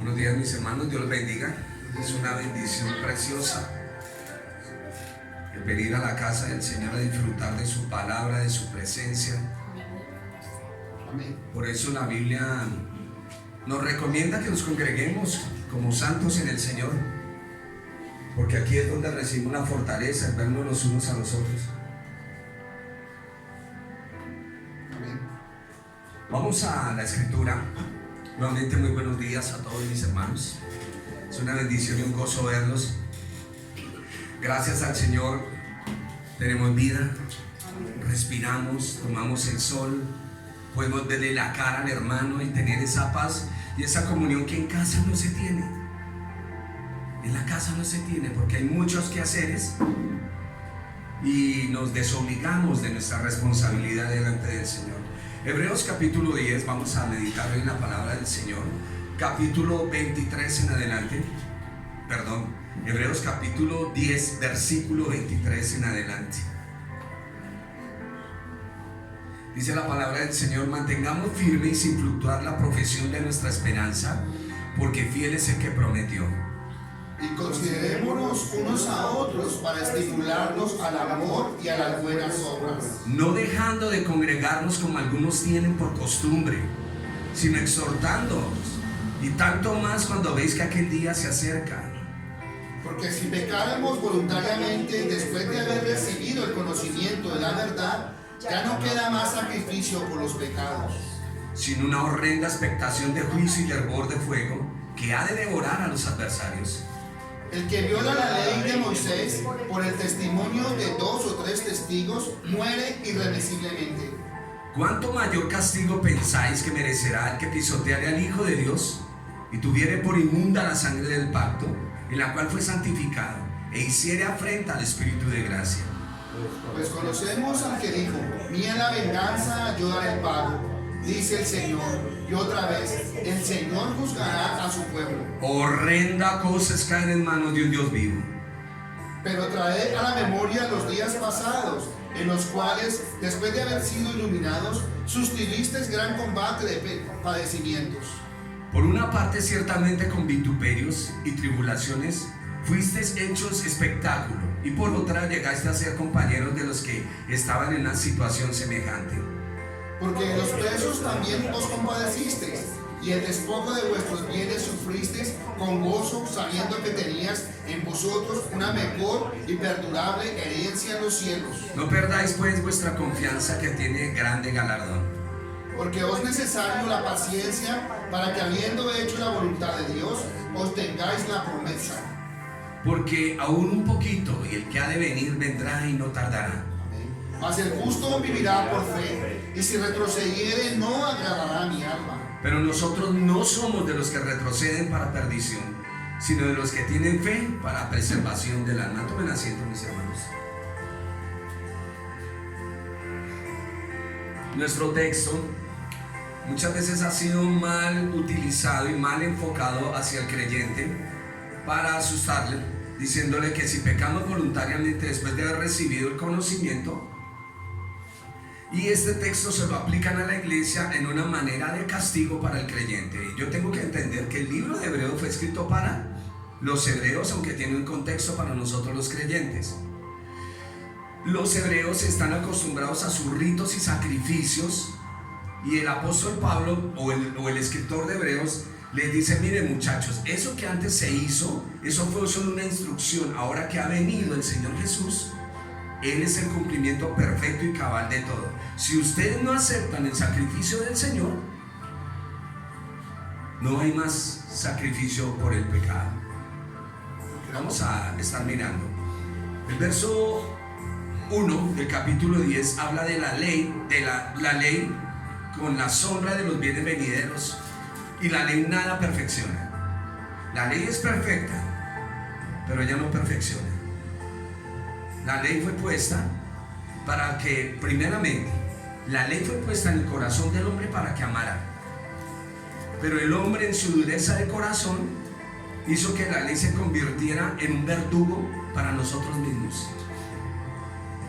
Buenos días, mis hermanos, Dios los bendiga. Es una bendición preciosa el venir a la casa del Señor a disfrutar de su palabra, de su presencia. Amén. Por eso la Biblia nos recomienda que nos congreguemos como santos en el Señor, porque aquí es donde recibimos la fortaleza, el vernos los unos a los otros. Amén. Vamos a la escritura. Nuevamente muy buenos días a todos mis hermanos. Es una bendición y un gozo verlos. Gracias al Señor tenemos vida, respiramos, tomamos el sol, podemos verle la cara al hermano y tener esa paz y esa comunión que en casa no se tiene. En la casa no se tiene porque hay muchos quehaceres y nos desobligamos de nuestra responsabilidad delante del Señor. Hebreos capítulo 10, vamos a meditar en la palabra del Señor. Capítulo 23 en adelante, Hebreos capítulo 10, versículo 23 en adelante. Dice la palabra del Señor: mantengamos firme y sin fluctuar la profesión de nuestra esperanza, porque fiel es el que prometió. Y considerémonos unos a otros para estimularnos al amor y a las buenas obras, No dejando de congregarnos como algunos tienen por costumbre, sino exhortándonos, y tanto más cuando veis que aquel día se acerca. porque si pecáramos voluntariamente después de haber recibido el conocimiento de la verdad, ya no queda más sacrificio por los pecados, Sino una horrenda expectación de juicio y de hervor de fuego que ha de devorar a los adversarios. el que viola la ley de Moisés por el testimonio de 2 o 3 testigos muere irremisiblemente. ¿Cuánto mayor castigo pensáis que merecerá el que pisoteare al Hijo de Dios y tuviere por inmunda la sangre del pacto, en la cual fue santificado, e hiciere afrenta al Espíritu de gracia? Pues conocemos al que dijo: mía la venganza, yo daré el pago, dice el Señor. Y otra vez, el Señor juzgará a su pueblo. Horrenda cosa es caer en manos de un Dios vivo. Pero traed a la memoria los días pasados, en los cuales, después de haber sido iluminados, sustivisteis gran combate de padecimientos. Por una parte, ciertamente con vituperios y tribulaciones fuisteis hechos espectáculo, y por otra llegaste a ser compañeros de los que estaban en una situación semejante. Porque de los presos también os compadecisteis, y el despojo de vuestros bienes sufristeis con gozo, sabiendo que tenías en vosotros una mejor y perdurable herencia en los cielos. No perdáis pues vuestra confianza, que tiene grande galardón. Porque os es necesario la paciencia, para que habiendo hecho la voluntad de Dios, obtengáis la promesa. Porque aún un poquito, y el que ha de venir vendrá y no tardará. Mas el justo vivirá por fe, y si retrocediere no agradará a mi alma. Pero nosotros no somos de los que retroceden para perdición, sino de los que tienen fe para preservación del alma. Tomen asiento, mis hermanos. Nuestro texto muchas veces ha sido mal utilizado y mal enfocado hacia el creyente para asustarle, diciéndole que si pecamos voluntariamente después de haber recibido el conocimiento. Y este texto se lo aplican a la iglesia en una manera de castigo para el creyente. Y yo tengo que entender que el libro de Hebreos fue escrito para los hebreos, aunque tiene un contexto para nosotros los creyentes. Los hebreos están acostumbrados a sus ritos y sacrificios, y el apóstol Pablo o el escritor de Hebreos les dice: miren, muchachos, eso que antes se hizo, eso fue solo una instrucción. Ahora que ha venido el Señor Jesús, Él es el cumplimiento perfecto y cabal de todo. Si ustedes no aceptan el sacrificio del Señor, no hay más sacrificio por el pecado. Vamos a estar mirando el verso 1 del capítulo 10. Habla de la ley, la ley con la sombra de los bienes venideros, y la ley nada perfecciona. La ley es perfecta, pero ella no perfecciona. La ley fue puesta para que, primeramente, la ley fue puesta en el corazón del hombre para que amara. Pero el hombre, en su dureza de corazón, hizo que la ley se convirtiera en un verdugo para nosotros mismos.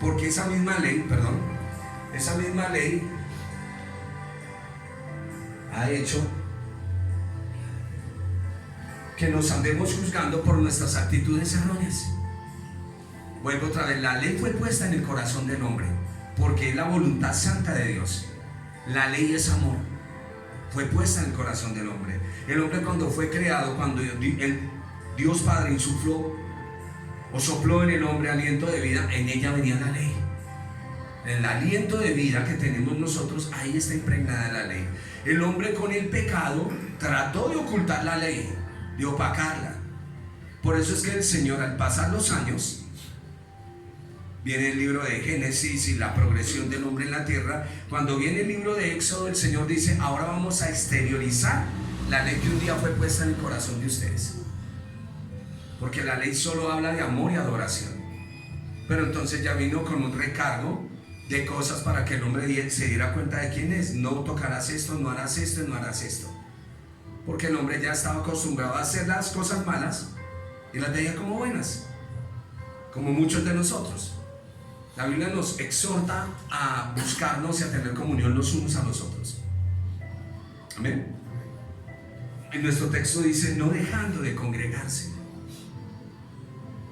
Porque esa misma ley ha hecho que nos andemos juzgando por nuestras actitudes erróneas. Vuelvo otra vez, la ley fue puesta en el corazón del hombre porque es la voluntad santa de Dios. La ley es amor, fue puesta en el corazón del hombre. El hombre, cuando fue creado, cuando el Dios Padre insufló o sopló en el hombre aliento de vida, en ella venía la ley. El aliento de vida que tenemos nosotros, ahí está impregnada la ley. El hombre, con el pecado, trató de ocultar la ley, de opacarla. Por eso es que el Señor, al pasar los años, viene el libro de Génesis y la progresión del hombre en la tierra. Cuando viene el libro de Éxodo, el Señor dice: ahora vamos a exteriorizar la ley que un día fue puesta en el corazón de ustedes, porque la ley solo habla de amor y adoración. Pero entonces ya vino con un recargo de cosas para que el hombre se diera cuenta de quién es. No tocarás esto, no harás esto, no harás esto. Porque el hombre ya estaba acostumbrado a hacer las cosas malas y las veía como buenas, como muchos de nosotros. La Biblia nos exhorta a buscarnos y a tener comunión los unos a los otros. Amén. En nuestro texto dice: no dejando de congregarse.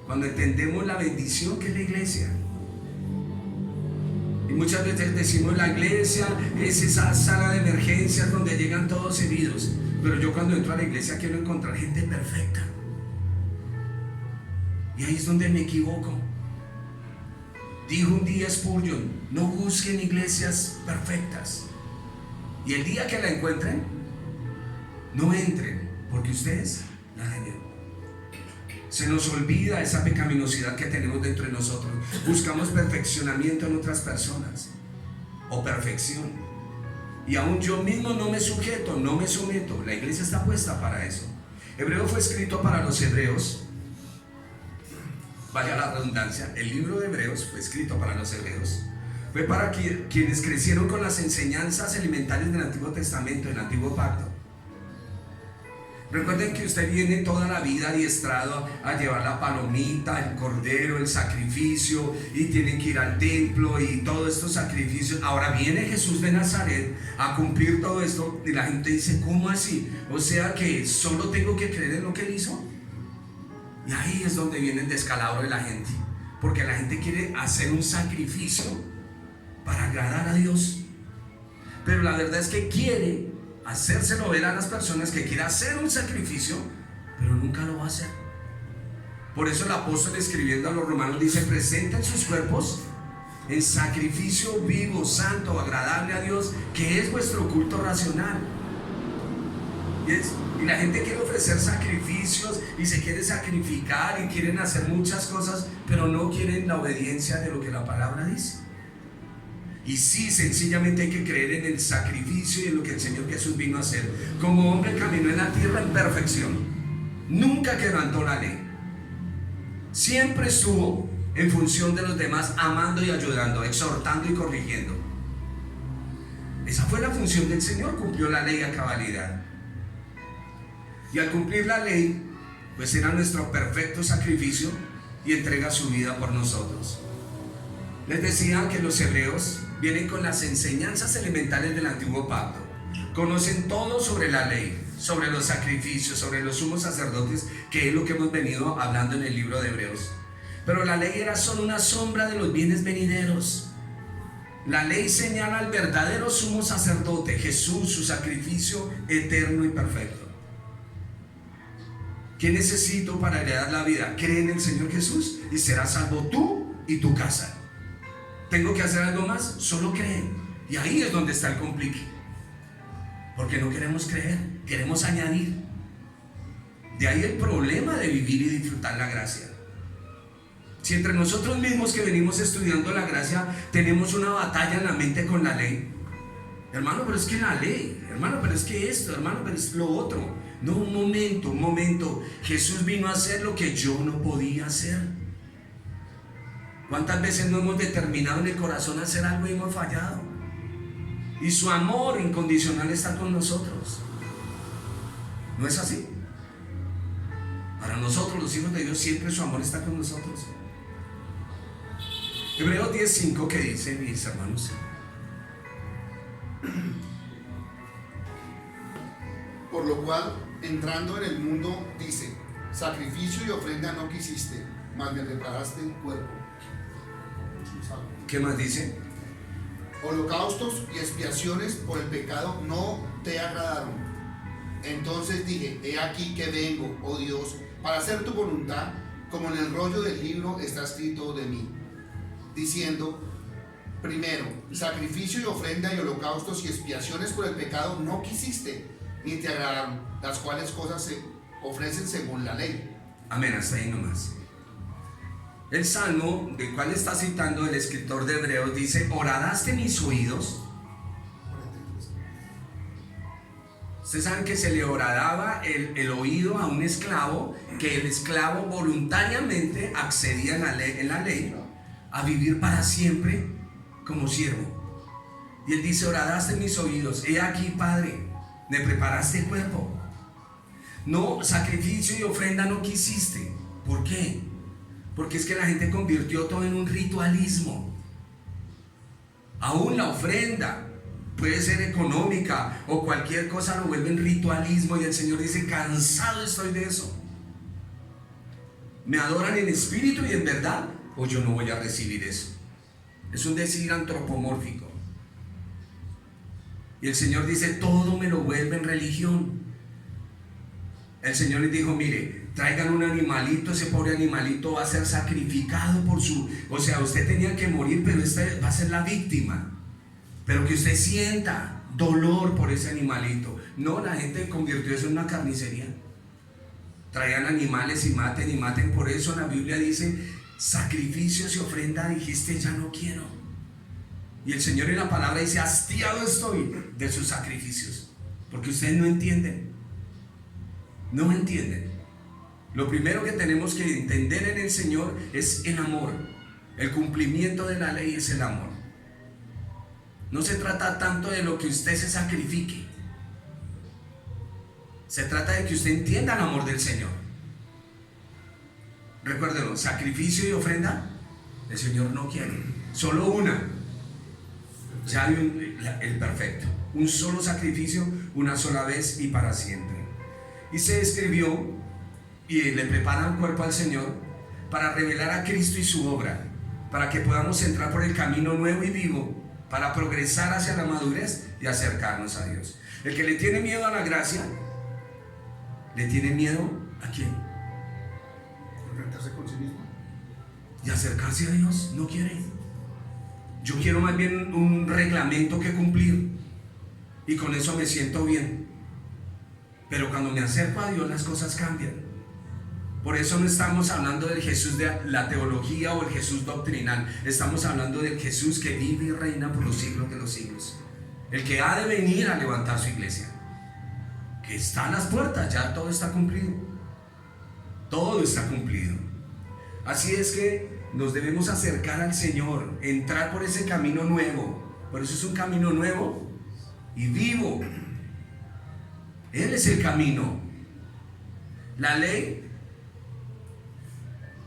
Cuando entendemos la bendición que es la iglesia. Y muchas veces decimos: la iglesia es esa sala de emergencias donde llegan todos heridos. Pero yo, cuando entro a la iglesia, quiero encontrar gente perfecta. Y ahí es donde me equivoco. Dijo un día Spurgeon: no busquen iglesias perfectas, y el día que la encuentren, no entren, porque ustedes la dañan. Se nos olvida esa pecaminosidad que tenemos dentro de nosotros. Buscamos perfeccionamiento en otras personas, o perfección, y aún yo mismo no me sujeto, no me someto. La iglesia está puesta para eso. Hebreo fue escrito para los hebreos. Vaya la redundancia, el libro de Hebreos fue escrito para los hebreos. Fue para quienes crecieron con las enseñanzas elementales del Antiguo Testamento, del Antiguo Pacto. Recuerden que usted viene toda la vida adiestrado a llevar la palomita, el cordero, el sacrificio, y tienen que ir al templo y todos estos sacrificios. Ahora viene Jesús de Nazaret a cumplir todo esto, y la gente dice: ¿cómo así? O sea que solo tengo que creer en lo que Él hizo. Y ahí es donde viene el descalabro de la gente, porque la gente quiere hacer un sacrificio para agradar a Dios, pero la verdad es que quiere hacérselo ver a las personas que quiere hacer un sacrificio, pero nunca lo va a hacer. Por eso el apóstol, escribiendo a los romanos, dice: presenten sus cuerpos en sacrificio vivo, santo, agradable a Dios, que es vuestro culto racional. Y la gente quiere ofrecer sacrificios y se quiere sacrificar y quieren hacer muchas cosas, pero no quieren la obediencia de lo que la palabra dice. Y sí, sencillamente hay que creer en el sacrificio y en lo que el Señor Jesús vino a hacer. Como hombre caminó en la tierra en perfección, nunca quebrantó la ley, siempre estuvo en función de los demás, amando y ayudando, exhortando y corrigiendo. Esa fue la función del Señor. Cumplió la ley a cabalidad. Y al cumplir la ley, pues era nuestro perfecto sacrificio y entrega su vida por nosotros. Les decía que los hebreos vienen con las enseñanzas elementales del Antiguo Pacto. Conocen todo sobre la ley, sobre los sacrificios, sobre los sumos sacerdotes, que es lo que hemos venido hablando en el libro de Hebreos. Pero la ley era solo una sombra de los bienes venideros. La ley señala al verdadero sumo sacerdote, Jesús, su sacrificio eterno y perfecto. ¿Qué necesito para heredar la vida? Cree en el Señor Jesús y serás salvo tú y tu casa. ¿Tengo que hacer algo más? Solo cree. Y ahí es donde está el complique. Porque no queremos creer, queremos añadir. De ahí el problema de vivir y disfrutar la gracia. Si entre nosotros mismos que venimos estudiando la gracia tenemos una batalla en la mente con la ley: hermano, pero es que la ley, hermano, pero es que esto, hermano, pero es lo otro. No, un momento. Jesús vino a hacer lo que yo no podía hacer. ¿Cuántas veces no hemos determinado en el corazón hacer algo y hemos fallado? Y su amor incondicional está con nosotros. ¿No es así? Para nosotros, los hijos de Dios, siempre su amor está con nosotros. Hebreos 10:5, que dice, mis hermanos: por lo cual, entrando en el mundo, dice: sacrificio y ofrenda no quisiste, mas me preparaste el cuerpo. ¿Qué más dice? Holocaustos y expiaciones por el pecado no te agradaron. Entonces dije: he aquí que vengo, oh Dios, para hacer tu voluntad, como en el rollo del libro está escrito de mí, diciendo: primero, sacrificio y ofrenda y holocaustos y expiaciones por el pecado no quisiste, ni te agradaron, las cuales cosas se ofrecen según la ley. Amén, hasta ahí nomás. El salmo del cual está citando el escritor de Hebreos dice: ¿horadaste mis oídos? Ustedes saben que se le horadaba el oído a un esclavo, que el esclavo voluntariamente accedía en la ley a vivir para siempre como siervo. Y él dice: horadaste mis oídos, he aquí, Padre, me preparaste el cuerpo. No, sacrificio y ofrenda no quisiste. ¿Por qué? Porque es que la gente convirtió todo en un ritualismo. Aún la ofrenda puede ser económica o cualquier cosa, lo vuelven ritualismo, y el Señor dice: cansado estoy de eso. ¿Me adoran en espíritu y en verdad? O yo no voy a recibir eso. Es un decir antropomórfico. Y el Señor dice: todo me lo vuelven religión. El Señor les dijo: mire, traigan un animalito, ese pobre animalito va a ser sacrificado por su... O sea, usted tenía que morir, pero este va a ser la víctima. Pero que usted sienta dolor por ese animalito. No, la gente convirtió eso en una carnicería. Traían animales y maten. Por eso la Biblia dice: sacrificios y ofrenda dijiste, ya no quiero. Y el Señor en la palabra dice: hastiado estoy de sus sacrificios. Porque ustedes no entienden. No entienden. Lo primero que tenemos que entender en el Señor es el amor. El cumplimiento de la ley es el amor. No se trata tanto de lo que usted se sacrifique. Se trata de que usted entienda el amor del Señor. Recuérdelo: sacrificio y ofrenda, el Señor no quiere. Solo una. Ya hay el perfecto. Un solo sacrificio, una sola vez y para siempre. Y se escribió, y le preparan cuerpo al Señor para revelar a Cristo y su obra, para que podamos entrar por el camino nuevo y vivo, para progresar hacia la madurez y acercarnos a Dios. El que le tiene miedo a la gracia, ¿le tiene miedo a quién? Enfrentarse con sí mismo. Y acercarse a Dios no quiere. Yo quiero más bien un reglamento que cumplir, y con eso me siento bien. Pero cuando me acerco a Dios, las cosas cambian. Por eso no estamos hablando del Jesús de la teología o el Jesús doctrinal. Estamos hablando del Jesús que vive y reina por los siglos de los siglos. El que ha de venir a levantar su iglesia, que está a las puertas. Ya todo está cumplido. Todo está cumplido. Así es que nos debemos acercar al Señor, entrar por ese camino nuevo. Por eso es un camino nuevo y vivo. Él es el camino. La ley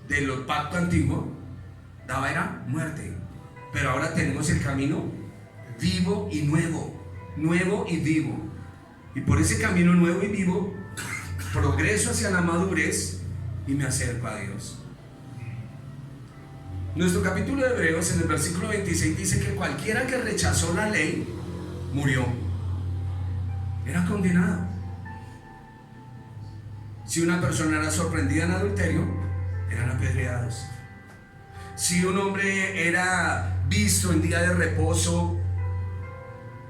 del pacto antiguo daba era muerte, pero ahora tenemos el camino vivo y nuevo y vivo, y por ese camino nuevo y vivo progreso hacia la madurez y me acerco a Dios. Nuestro capítulo de Hebreos, en el versículo 26, dice que cualquiera que rechazó la ley murió, era condenado. Si una persona era sorprendida en adulterio, eran apedreados. Si un hombre era visto en día de reposo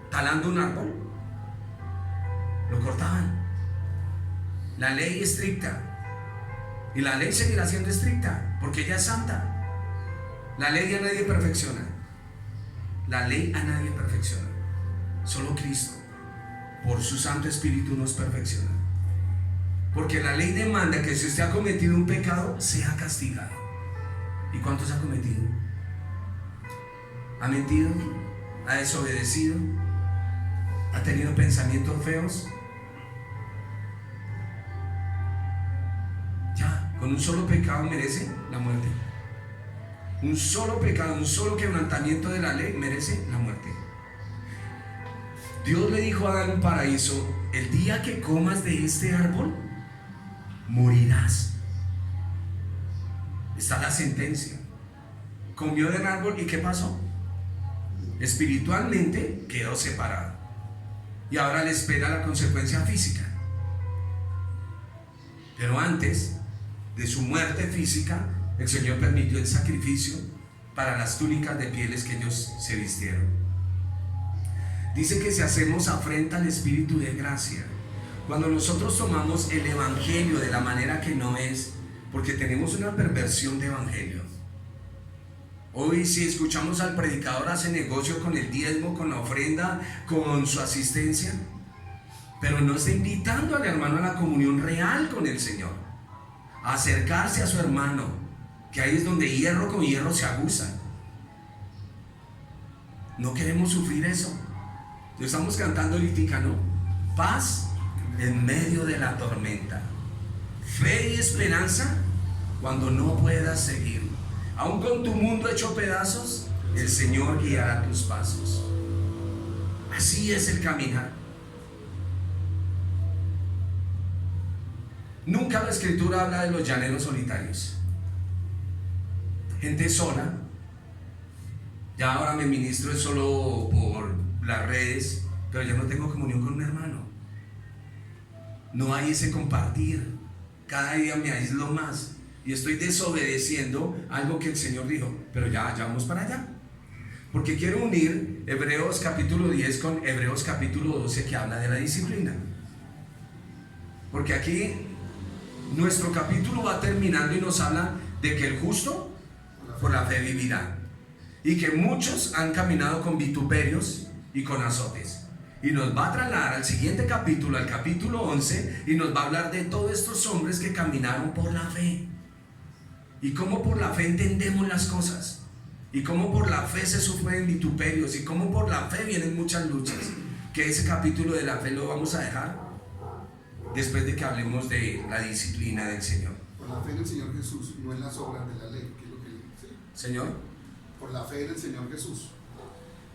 talando un árbol, lo cortaban. La ley estricta, y la ley seguirá siendo estricta porque ella es santa. La ley a nadie perfecciona. La ley a nadie perfecciona. Solo Cristo, por su Santo Espíritu, nos perfecciona. Porque la ley demanda que si usted ha cometido un pecado, sea castigado. ¿Y cuántos ha cometido? ¿Ha mentido? ¿Ha desobedecido? ¿Ha tenido pensamientos feos? Ya, con un solo pecado merece la muerte. Un solo pecado, un solo quebrantamiento de la ley merece la muerte. Dios le dijo a Adán en el paraíso: el día que comas de este árbol, morirás. Está la sentencia. Comió del árbol y ¿qué pasó? Espiritualmente quedó separado. Y ahora le espera la consecuencia física. Pero antes de su muerte física, el Señor permitió el sacrificio para las túnicas de pieles que ellos se vistieron. Dice que si hacemos afrenta al Espíritu de gracia, cuando nosotros tomamos el Evangelio de la manera que no es, porque tenemos una perversión de Evangelio. Hoy si escuchamos al predicador hace negocio con el diezmo, con la ofrenda, con su asistencia, pero no está invitando al hermano a la comunión real con el Señor, a acercarse a su hermano, que ahí es donde hierro con hierro se aguza. No queremos sufrir eso. Lo estamos cantando ahorita, ¿no? Paz en medio de la tormenta, fe y esperanza cuando no puedas seguir. Aún con tu mundo hecho pedazos, el Señor guiará tus pasos. Así es el caminar. Nunca la Escritura habla de los llaneros solitarios, gente sola. Ya ahora me ministro solo por las redes, pero ya no tengo comunión con un hermano. No hay ese compartir. Cada día me aíslo más y estoy desobedeciendo algo que el Señor dijo. Pero ya vamos para allá, porque quiero unir Hebreos capítulo 10 con Hebreos capítulo 12, que habla de la disciplina. Porque aquí nuestro capítulo va terminando y nos habla de que el justo por la fe vivirá, y que muchos han caminado con vituperios y con azotes. Y nos va a trasladar al siguiente capítulo, al capítulo 11, y nos va a hablar de todos estos hombres que caminaron por la fe, y cómo por la fe entendemos las cosas, y cómo por la fe se sufren vituperios, y cómo por la fe vienen muchas luchas. Que ese capítulo de la fe lo vamos a dejar después de que hablemos de la disciplina del Señor. Por la fe en el Señor Jesús, no en las obras de la ley, que es lo que dice. Señor, Por la fe en el Señor Jesús.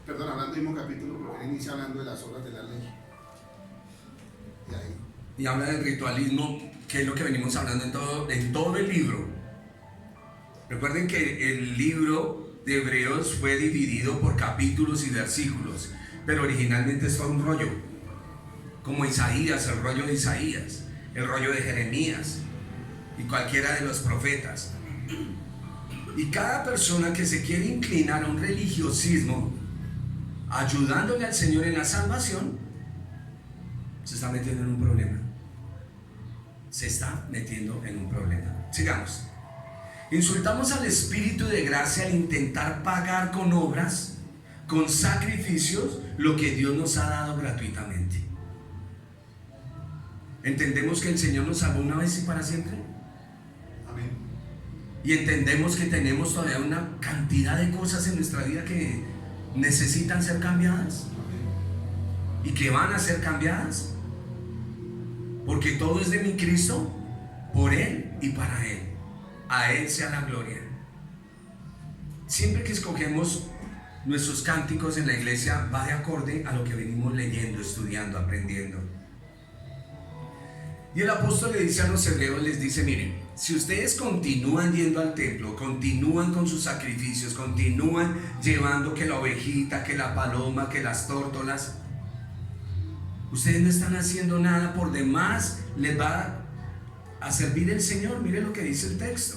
Perdón, hablando del mismo capítulo, porque él inicia hablando de las obras de la ley. Y ahí. y habla del ritualismo, que es lo que venimos hablando en todo el libro. Recuerden que el libro de Hebreos fue dividido por capítulos y versículos, pero originalmente es todo un rollo, como Isaías, el rollo de Isaías, el rollo de Jeremías y cualquiera de los profetas. Y cada persona que se quiere inclinar a un religiosismo ayudándole al Señor en la salvación, se está metiendo en un problema. Se está metiendo en un problema. Sigamos. Insultamos al Espíritu de gracia al intentar pagar con obras, con sacrificios, lo que Dios nos ha dado gratuitamente. ¿Entendemos que el Señor nos salvó una vez y para siempre? Amén. Y entendemos que tenemos todavía una cantidad de cosas en nuestra vida que necesitan ser cambiadas y que van a ser cambiadas, porque todo es de mi Cristo, por Él y para Él. A Él sea la gloria. Siempre que escogemos nuestros cánticos en la iglesia, va de acorde a lo que venimos leyendo, estudiando, aprendiendo. Y el apóstol le dice a los hebreos, les dice: miren, si ustedes continúan yendo al templo, continúan con sus sacrificios, continúan llevando que la ovejita, que la paloma, que las tórtolas, ustedes no están haciendo nada por demás, les va a servir el Señor. Mire lo que dice el texto.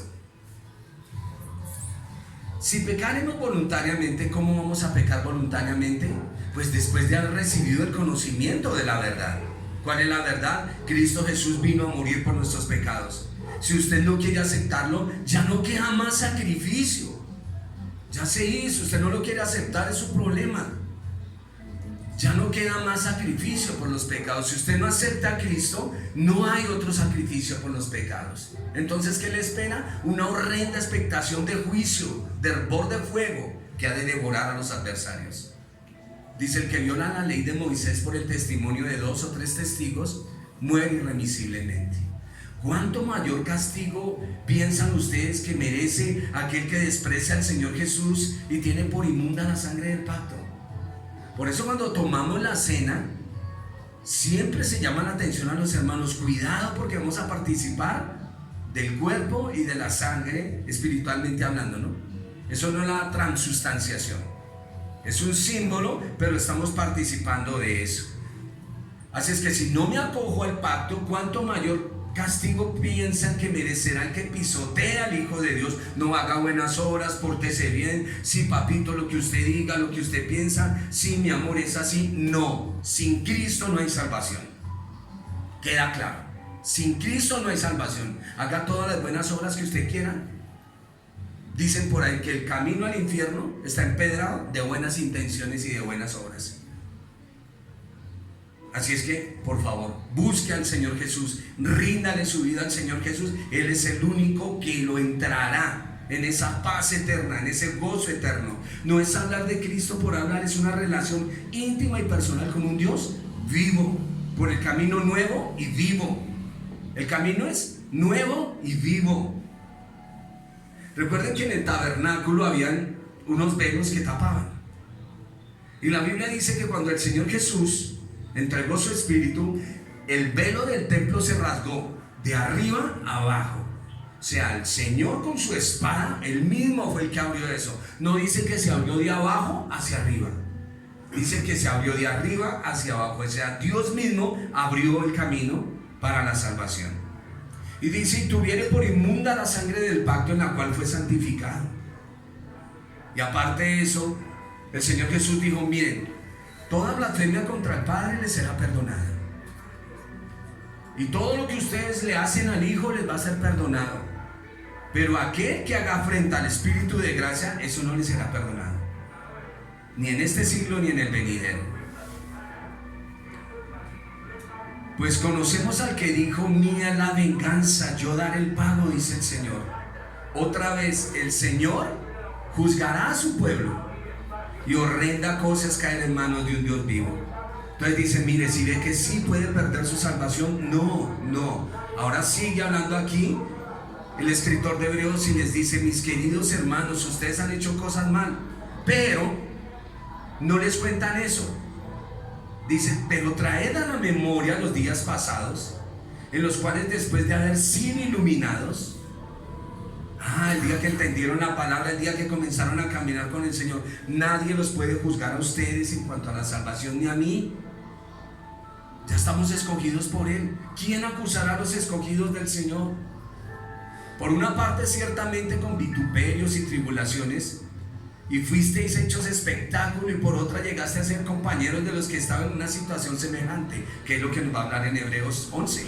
Si pecaremos voluntariamente, ¿cómo vamos a pecar voluntariamente? Pues después de haber recibido el conocimiento de la verdad. ¿Cuál es la verdad? Cristo Jesús vino a morir por nuestros pecados. Si usted no quiere aceptarlo, ya no queda más sacrificio. Ya se hizo, usted no lo quiere aceptar, es su problema. Ya no queda más sacrificio por los pecados. Si usted no acepta a Cristo, no hay otro sacrificio por los pecados. Entonces, ¿qué le espera? Una horrenda expectación de juicio, de hervor de fuego que ha de devorar a los adversarios. Dice: el que viola la ley de Moisés por el testimonio de 2 o 3 testigos, muere irremisiblemente. ¿Cuánto mayor castigo piensan ustedes que merece aquel que desprecia al Señor Jesús y tiene por inmunda la sangre del pacto? Por eso cuando tomamos la cena, siempre se llama la atención a los hermanos, cuidado porque vamos a participar del cuerpo y de la sangre espiritualmente hablando, ¿no? Eso no es la transustanciación, es un símbolo, pero estamos participando de eso. Así es que si no me acojo al pacto, ¿cuánto mayor castigo piensan que merecerá el que pisotee al Hijo de Dios? No haga buenas obras, pórtese bien, sí papito, lo que usted diga, lo que usted piensa, sí mi amor es así. No, sin Cristo no hay salvación, queda claro, sin Cristo no hay salvación. Haga todas las buenas obras que usted quiera. Dicen por ahí que el camino al infierno está empedrado de buenas intenciones y de buenas obras. Así es que, por favor, busque al Señor Jesús, ríndale su vida al Señor Jesús. Él es el único que lo entrará en esa paz eterna, en ese gozo eterno. No es hablar de Cristo por hablar, es una relación íntima y personal con un Dios vivo, por el camino nuevo y vivo. El camino es nuevo y vivo. Recuerden que en el tabernáculo habían unos velos que tapaban. Y la Biblia dice que cuando el Señor Jesús entregó su espíritu, el velo del templo se rasgó de arriba a abajo. O sea, el Señor con su espada, él mismo fue el que abrió eso. No dice que se abrió de abajo hacia arriba, dice que se abrió de arriba hacia abajo. O sea, Dios mismo abrió el camino para la salvación. Y dice: y tuviere por inmunda la sangre del pacto en la cual fue santificado. Y aparte de eso, el Señor Jesús dijo: miren, toda blasfemia contra el Padre les será perdonada, y todo lo que ustedes le hacen al Hijo les va a ser perdonado, pero aquel que haga afrenta al Espíritu de gracia, eso no les será perdonado, ni en este siglo ni en el venidero. Pues conocemos al que dijo: mía la venganza, yo daré el pago, dice el Señor. Otra vez, el Señor juzgará a su pueblo, y horrenda cosa es caer en manos de un Dios vivo. Entonces dice: mire, si ve que sí puede perder su salvación, no. Ahora sigue hablando aquí el escritor de Hebreos y les dice: mis queridos hermanos, ustedes han hecho cosas mal, pero no les cuentan eso. Dice: pero traed a la memoria los días pasados, en los cuales después de haber sido iluminados, el día que entendieron la palabra, el día que comenzaron a caminar con el Señor, nadie los puede juzgar a ustedes en cuanto a la salvación, ni a mí. Ya estamos escogidos por Él. ¿Quién acusará a los escogidos del Señor? Por una parte, ciertamente con vituperios y tribulaciones, y fuisteis hechos espectáculo, y por otra llegaste a ser compañeros de los que estaban en una situación semejante, que es lo que nos va a hablar en Hebreos 11.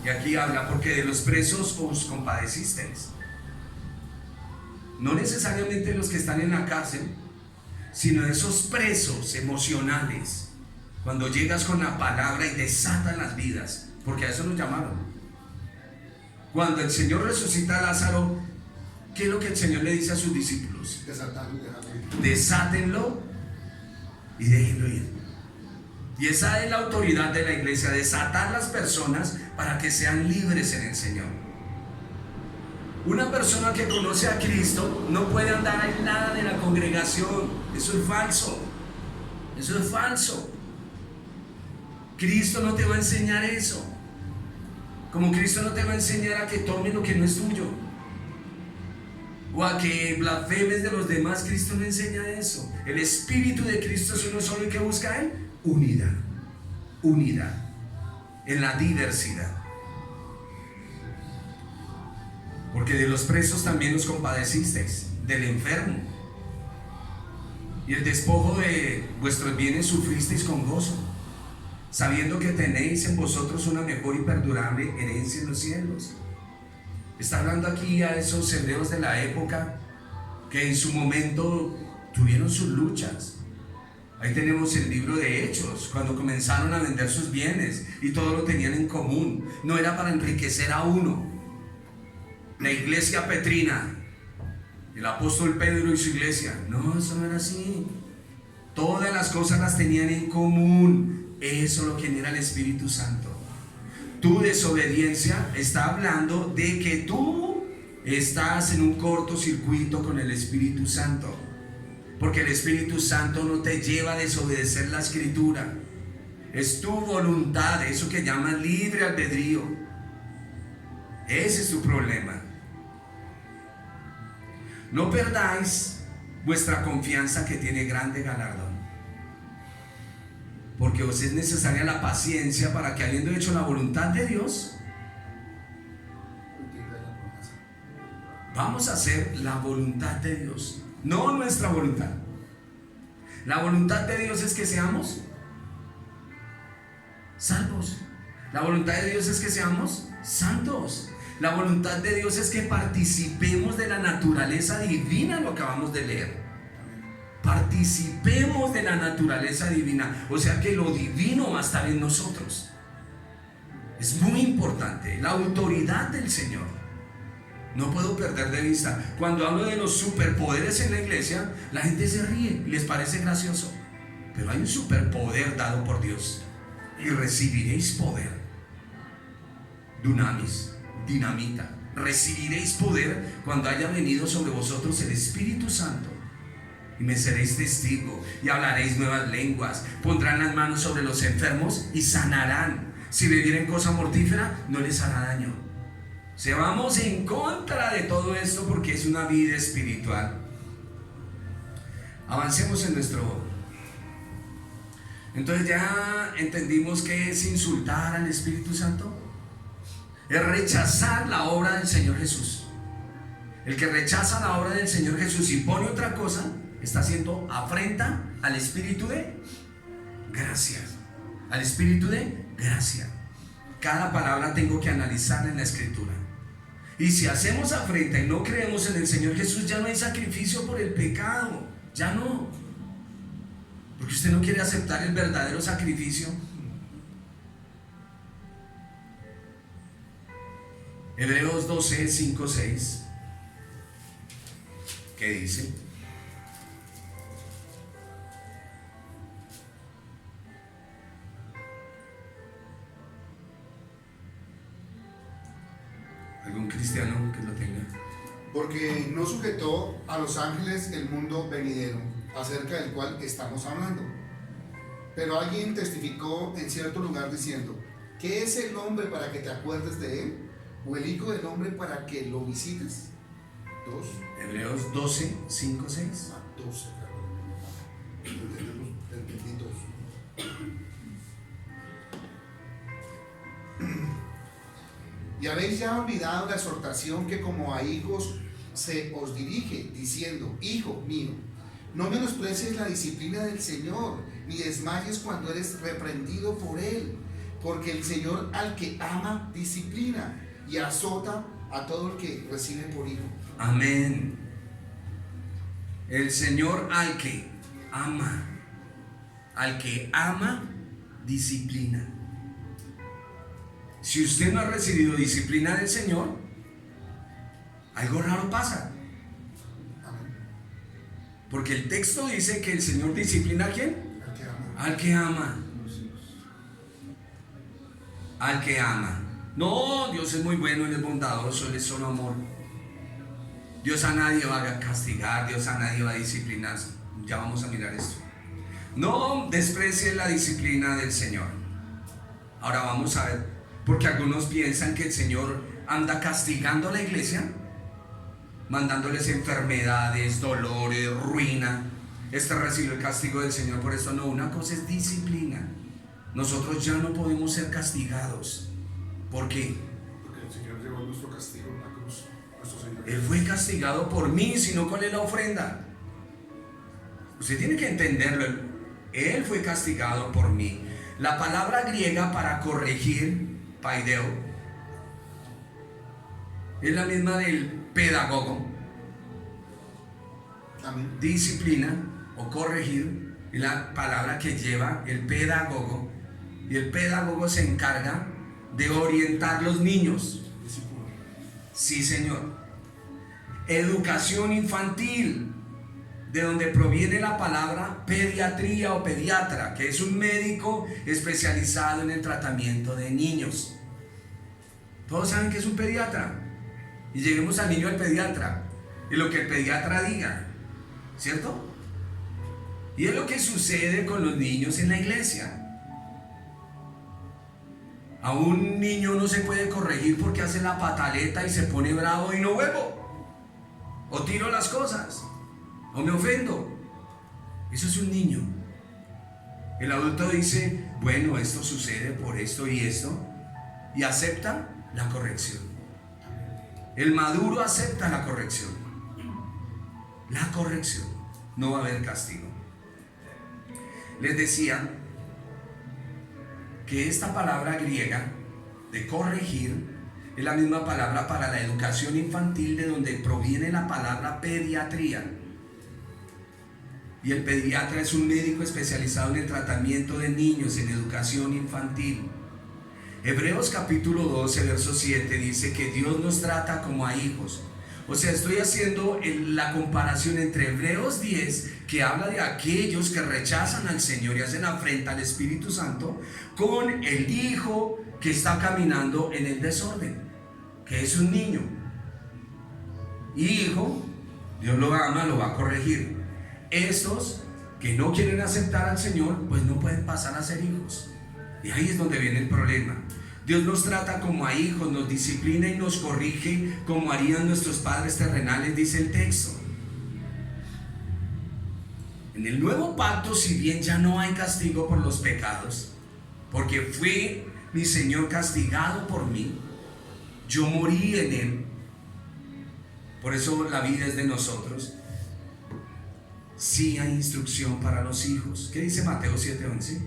Y aquí habla: porque de los presos os compadecisteis. No necesariamente los que están en la cárcel, sino esos presos emocionales, cuando llegas con la palabra y desatan las vidas, porque a eso nos llamaron. Cuando el Señor resucita a Lázaro, ¿qué es lo que el Señor le dice a sus discípulos? Desátenlo y déjenlo ir. Y esa es la autoridad de la iglesia: desatar las personas para que sean libres en el Señor. Una persona que conoce a Cristo no puede andar aislada de la congregación. Eso es falso. Eso es falso. Cristo no te va a enseñar eso. Como Cristo no te va a enseñar a que tomes lo que no es tuyo, o a que blasfemes de los demás. Cristo no enseña eso. El Espíritu de Cristo es uno solo, y que busca Él: unidad en la diversidad. Porque de los presos también os compadecisteis, del enfermo, y el despojo de vuestros bienes sufristeis con gozo, sabiendo que tenéis en vosotros una mejor y perdurable herencia en los cielos. Está hablando aquí a esos hebreos de la época que en su momento tuvieron sus luchas. Ahí tenemos el libro de Hechos, cuando comenzaron a vender sus bienes y todo lo tenían en común. No era para enriquecer a uno. La iglesia petrina, el apóstol Pedro y su iglesia, no, eso no era así. Todas las cosas las tenían en común. Eso lo genera el Espíritu Santo. Tu desobediencia está hablando de que tú estás en un cortocircuito con el Espíritu Santo. Porque el Espíritu Santo no te lleva a desobedecer la Escritura. Es tu voluntad, eso que llaman libre albedrío. Ese es tu problema. No perdáis vuestra confianza, que tiene grande galardón. Porque os es necesaria la paciencia para que, habiendo hecho la voluntad de Dios, vamos a hacer la voluntad de Dios, no nuestra voluntad. La voluntad de Dios es que seamos salvos. La voluntad de Dios es que seamos santos. La voluntad de Dios es que participemos de la naturaleza divina, lo acabamos de leer. Participemos de la naturaleza divina, o sea que lo divino va a estar en nosotros. Es muy importante, la autoridad del Señor. No puedo perder de vista. Cuando hablo de los superpoderes en la iglesia, la gente se ríe y les parece gracioso. Pero hay un superpoder dado por Dios. Y recibiréis poder. Dunamis, dinamita. Recibiréis poder cuando haya venido sobre vosotros el Espíritu Santo. Y me seréis testigo. Y hablaréis nuevas lenguas. Pondrán las manos sobre los enfermos y sanarán. Si bebieren cosa mortífera, no les hará daño. O sea, vamos en contra de todo esto porque es una vida espiritual. Avancemos en nuestro... Entonces ya entendimos que es insultar al Espíritu Santo. Es rechazar la obra del Señor Jesús. El que rechaza la obra del Señor Jesús y pone otra cosa, está haciendo afrenta al Espíritu de gracia. Al Espíritu de gracia. Cada palabra tengo que analizarla en la Escritura. Y si hacemos afrenta y no creemos en el Señor Jesús, ya no hay sacrificio por el pecado. Ya no. Porque usted no quiere aceptar el verdadero sacrificio. Hebreos 12, 5, 6. ¿Qué dice? ¿Algún cristiano que lo tenga? Porque no sujetó a los ángeles el mundo venidero, acerca del cual estamos hablando. Pero alguien testificó en cierto lugar diciendo: ¿qué es el hombre para que te acuerdes de él? ¿O el hijo del hombre para que lo visites? 2. Hebreos 12, 5, 6. 12, entendí 2. Y habéis ya olvidado la exhortación que como a hijos se os dirige, diciendo: hijo mío, no menosprecies la disciplina del Señor, ni desmayes cuando eres reprendido por Él, porque el Señor al que ama disciplina y azota a todo el que recibe por hijo. Amén. El Señor al que ama, disciplina. Si usted no ha recibido disciplina del Señor, algo raro pasa. Porque el texto dice que el Señor disciplina ¿a quién? Al que ama. Al que ama. No, Dios es muy bueno, Él es bondadoso, Él es solo amor. Dios a nadie va a castigar, Dios a nadie va a disciplinar. Ya vamos a mirar esto. No desprecie la disciplina del Señor. Ahora vamos a ver, porque algunos piensan que el Señor anda castigando a la iglesia, mandándoles enfermedades, dolores, ruina. Este recibió el castigo del Señor por esto. No, una cosa es disciplina. Nosotros ya no podemos ser castigados. ¿Por qué? Porque el Señor llevó nuestro castigo en la cruz. Nuestro Señor. Él fue castigado por mí, sino ¿cuál es la ofrenda? Usted tiene que entenderlo. Él fue castigado por mí. La palabra griega para corregir, paideo, es la misma del pedagogo. Amén. Disciplina o corregir es la palabra que lleva el pedagogo. Y el pedagogo se encarga de orientar los niños. Sí, señor. Educación infantil, de donde proviene la palabra pediatría o pediatra, que es un médico especializado en el tratamiento de niños. Todos saben que es un pediatra. Y lleguemos al niño al pediatra y lo que el pediatra diga, ¿cierto? Y es lo que sucede con los niños en la iglesia. A un niño no se puede corregir porque hace la pataleta y se pone bravo y no vuelvo. O tiro las cosas. O me ofendo. Eso es un niño. El adulto dice, bueno, esto sucede por esto y esto. Y acepta la corrección. El maduro acepta la corrección. La corrección. No va a haber castigo. Les decía que esta palabra griega de corregir es la misma palabra para la educación infantil, de donde proviene la palabra pediatría. Y el pediatra es un médico especializado en el tratamiento de niños en educación infantil. Hebreos capítulo 12, verso 7 dice que Dios nos trata como a hijos. O sea, estoy haciendo la comparación entre Hebreos 10, que habla de aquellos que rechazan al Señor y hacen afrenta al Espíritu Santo, con el hijo que está caminando en el desorden, que es un niño. Y hijo, Dios lo ama, lo va a corregir. Estos que no quieren aceptar al Señor, pues no pueden pasar a ser hijos. Y ahí es donde viene el problema. Dios nos trata como a hijos, nos disciplina y nos corrige como harían nuestros padres terrenales, dice el texto. En el nuevo pacto, si bien ya no hay castigo por los pecados, porque fue mi Señor castigado por mí, yo morí en Él, por eso la vida es de nosotros. Sí hay instrucción para los hijos. ¿Qué dice Mateo 7:11?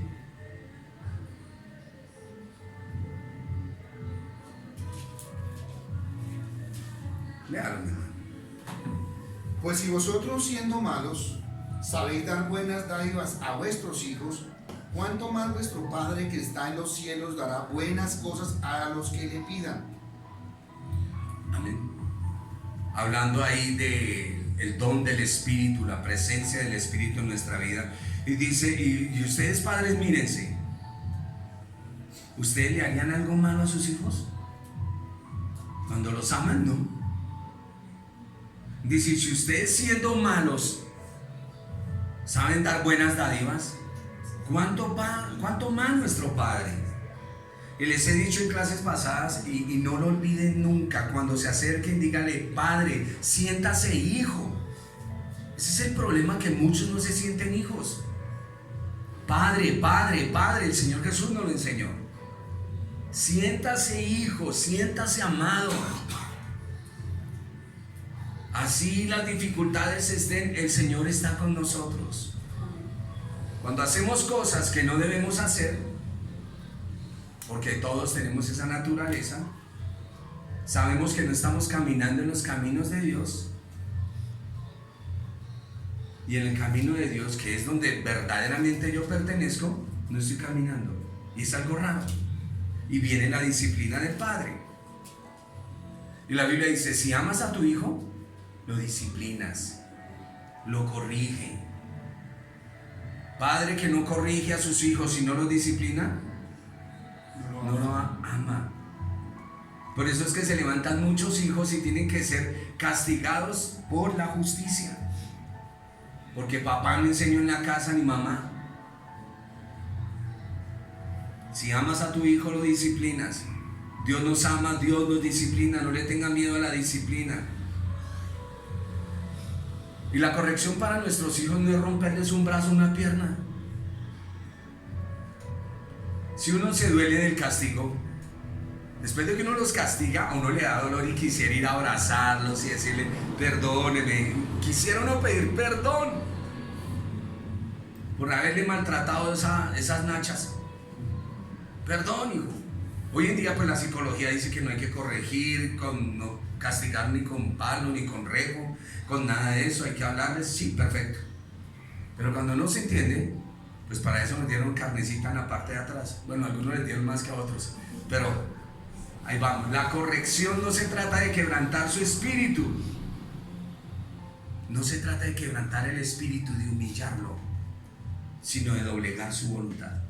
Léalo. Pues si vosotros, siendo malos, sabéis dar buenas dádivas a vuestros hijos, ¿cuánto más vuestro Padre que está en los cielos dará buenas cosas a los que le pidan? Amén. Hablando ahí de el don del Espíritu, la presencia del Espíritu en nuestra vida. Y dice, y ustedes padres, mírense, ¿ustedes le harían algo malo a sus hijos? Cuando los aman, no. Dice, si ustedes siendo malos saben dar buenas dádivas, ¿cuánto más nuestro Padre? Y les he dicho en clases pasadas, y no lo olviden nunca, cuando se acerquen, díganle, Padre, siéntase hijo. Ese es el problema, que muchos no se sienten hijos. Padre, Padre, Padre, el Señor Jesús nos lo enseñó. Siéntase hijo, siéntase amado. Así las dificultades estén, el Señor está con nosotros. Cuando hacemos cosas que no debemos hacer, porque todos tenemos esa naturaleza, sabemos que no estamos caminando en los caminos de Dios. Y en el camino de Dios, que es donde verdaderamente yo pertenezco, no estoy caminando. Y es algo raro. Y viene la disciplina del Padre. Y la Biblia dice, si amas a tu hijo, lo disciplinas, lo corrige. Padre que no corrige a sus hijos y no los disciplina, no lo ama. Por eso es que se levantan muchos hijos y tienen que ser castigados por la justicia, porque papá no enseñó en la casa ni mamá. Si amas a tu hijo, lo disciplinas. Dios nos ama, Dios nos disciplina. No le tengan miedo a la disciplina. Y la corrección para nuestros hijos no es romperles un brazo o una pierna. Si uno se duele del castigo, después de que uno los castiga, a uno le da dolor y quisiera ir a abrazarlos y decirle, perdóneme. Quisiera uno pedir perdón por haberle maltratado esas nachas. Perdón, hijo. Hoy en día pues la psicología dice que no hay que corregir, no castigar ni con palo, ni con rejo, con nada de eso. Hay que hablarles, sí, perfecto. Pero cuando no se entiende, pues para eso nos dieron carnecita en la parte de atrás. Bueno, a algunos les dieron más que a otros, pero ahí vamos. La corrección no se trata de quebrantar su espíritu. No se trata de quebrantar el espíritu, de humillarlo, sino de doblegar su voluntad.